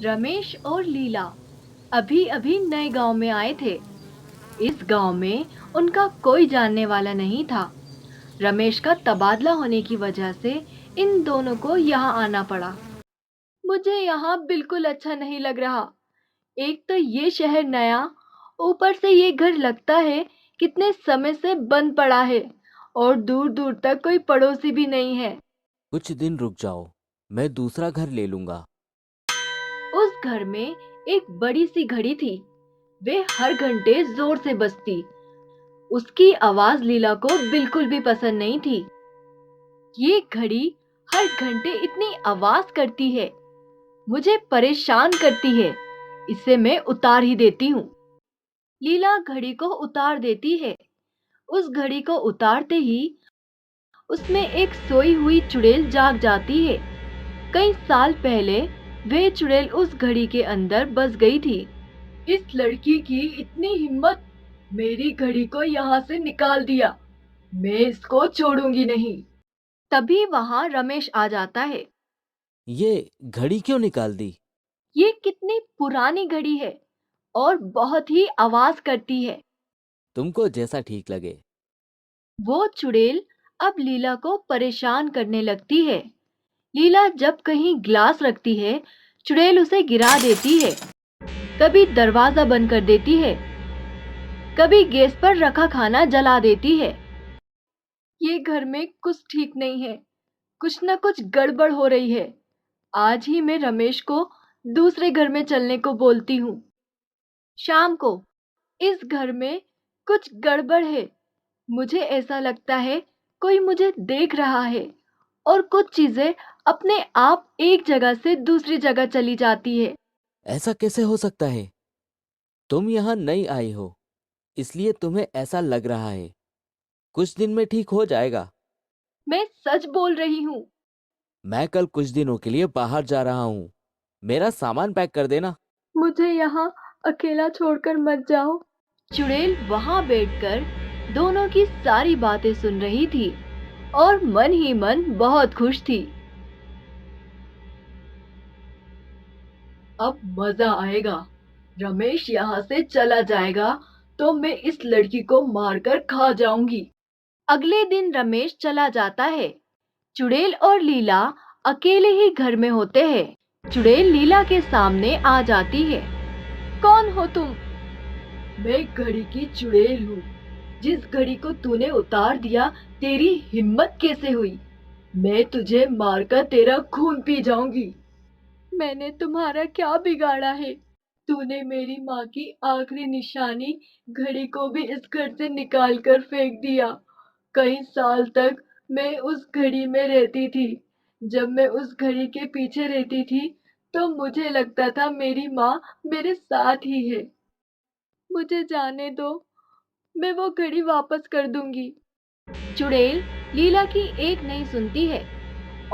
रमेश और लीला अभी अभी नए गांव में आए थे। इस गांव में उनका कोई जानने वाला नहीं था। रमेश का तबादला होने की वजह से इन दोनों को यहाँ आना पड़ा। मुझे यहाँ बिल्कुल अच्छा नहीं लग रहा। एक तो ये शहर नया, ऊपर से ये घर लगता है कितने समय से बंद पड़ा है और दूर दूर तक कोई पड़ोसी भी नहीं है। कुछ दिन रुक जाओ, मैं दूसरा घर ले लूंगा। उस घर में एक बड़ी सी घड़ी थी। वे हर घंटे जोर से बजती। उसकी आवाज लीला को बिल्कुल भी पसंद नहीं थी। ये घड़ी हर घंटे इतनी आवाज करती है, मुझे परेशान करती है। इसे मैं उतार ही देती हूँ। लीला घड़ी को उतार देती है। उस घड़ी को उतारते ही उसमें एक सोई हुई चुड़ैल जाग जाती है। कई साल पहले वे चुड़ैल उस घड़ी के अंदर बस गई थी। इस लड़की की इतनी हिम्मत, मेरी घड़ी को यहाँ से निकाल दिया। मैं इसको छोड़ूंगी नहीं। तभी वहां रमेश आ जाता है। ये घड़ी क्यों निकाल दी? ये कितनी पुरानी घड़ी है और बहुत ही आवाज करती है। तुमको जैसा ठीक लगे। वो चुड़ैल अब लीला को परेशान करने लगती है। लीला जब कहीं ग्लास रखती है, चुड़ैल उसे गिरा देती है। कभी दरवाजा बंद कर देती है, कभी गैस पर रखा खाना जला देती है। ये घर में कुछ ठीक नहीं है। कुछ न कुछ गड़बड़ हो रही है। आज ही मैं रमेश को दूसरे घर में चलने को बोलती हूँ। शाम को इस घर में कुछ गड़बड़ है। मुझे ऐसा लगता है कोई मुझे देख रहा है और कुछ चीजें अपने आप एक जगह से दूसरी जगह चली जाती है। ऐसा कैसे हो सकता है? तुम यहाँ नई आई हो, इसलिए तुम्हें ऐसा लग रहा है। कुछ दिन में ठीक हो जाएगा। मैं सच बोल रही हूँ। मैं कल कुछ दिनों के लिए बाहर जा रहा हूँ। मेरा सामान पैक कर देना। मुझे यहाँ अकेला छोड़कर मत जाओ। चुड़ैल वहां बैठकर दोनों की सारी बातें सुन रही थी और मन ही मन बहुत खुश थी। अब मजा आएगा। रमेश यहाँ से चला जाएगा तो मैं इस लड़की को मारकर खा जाऊंगी। अगले दिन रमेश चला जाता है। चुड़ैल और लीला अकेले ही घर में होते हैं। चुड़ैल लीला के सामने आ जाती है। कौन हो तुम? मैं घड़ी की चुड़ैल हूँ। जिस घड़ी को तूने उतार दिया, तेरी हिम्मत कैसे हुई? मैं तुझे मारकर तेरा खून पी जाऊंगी। मैंने तुम्हारा क्या बिगाड़ा है? तूने मेरी माँ की आखिरी निशानी घड़ी को भी इस घर से निकाल कर फेंक दिया। कई साल तक मैं उस घड़ी में रहती थी। जब मैं उस घड़ी के पीछे रहती थी, तो मुझे लगता था मेरी माँ मेरे साथ ही है। मुझे जाने दो, मैं वो घड़ी वापस कर दूंगी। चुड़ैल लीला की एक नहीं सुनती है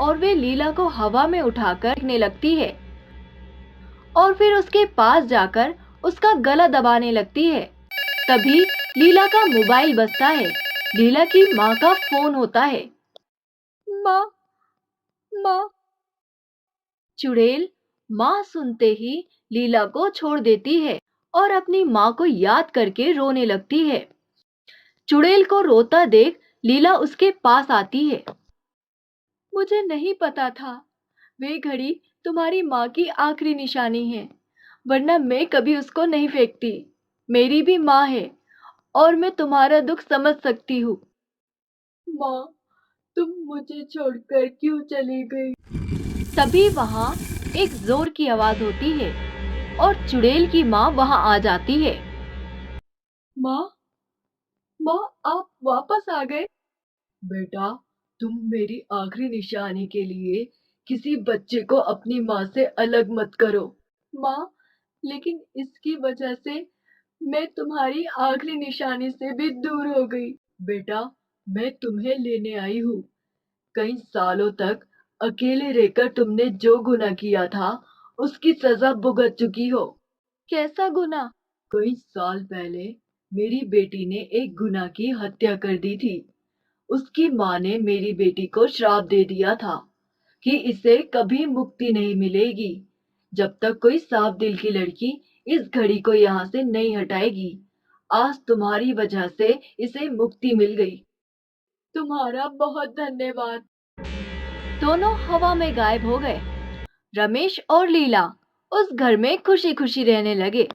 और वे लीला को हवा में उठाकर फेंकने लगती है और फिर उसके पास जाकर उसका गला दबाने लगती है। तभी लीला का मोबाइल बजता है। लीला की माँ का फोन होता है। माँ, माँ। चुड़ैल माँ सुनते ही लीला को छोड़ देती है और अपनी माँ को याद करके रोने लगती है। चुड़ैल को रोता देख लीला उसके पास आती है। मुझे नहीं पता था वे घड़ी तुम्हारी माँ की आखिरी निशानी है, वरना मैं कभी उसको नहीं फेंकती। मेरी भी माँ है और मैं तुम्हारा दुख समझ सकती हूँ। माँ, तुम मुझे छोड़कर क्यों चली गई? तभी वहां एक जोर की आवाज होती है और चुड़ैल की माँ वहां आ जाती है। माँ, माँ, आप वापस आ गए। बेटा, तुम मेरी आखिरी निशानी के लिए किसी बच्चे को अपनी माँ से अलग मत करो। माँ, लेकिन इसकी वजह से मैं तुम्हारी आखिरी निशानी से भी दूर हो गई। बेटा, मैं तुम्हें लेने आई हूँ। कई सालों तक अकेले रहकर तुमने जो गुनाह किया था, उसकी सजा भुगत चुकी हो। कैसा गुनाह? कई साल पहले मेरी बेटी ने एक गुनाह की हत्या कर दी थी। उसकी माँ ने मेरी बेटी को श्राप दे दिया था कि इसे कभी मुक्ति नहीं मिलेगी। जब तक कोई साफ दिल की लड़की इस घड़ी को यहाँ से नहीं हटाएगी। आज तुम्हारी वजह से इसे मुक्ति मिल गई। तुम्हारा बहुत धन्यवाद। दोनों हवा में गायब हो गए। रमेश और लीला उस घर में खुशी खुशी रहने लगे।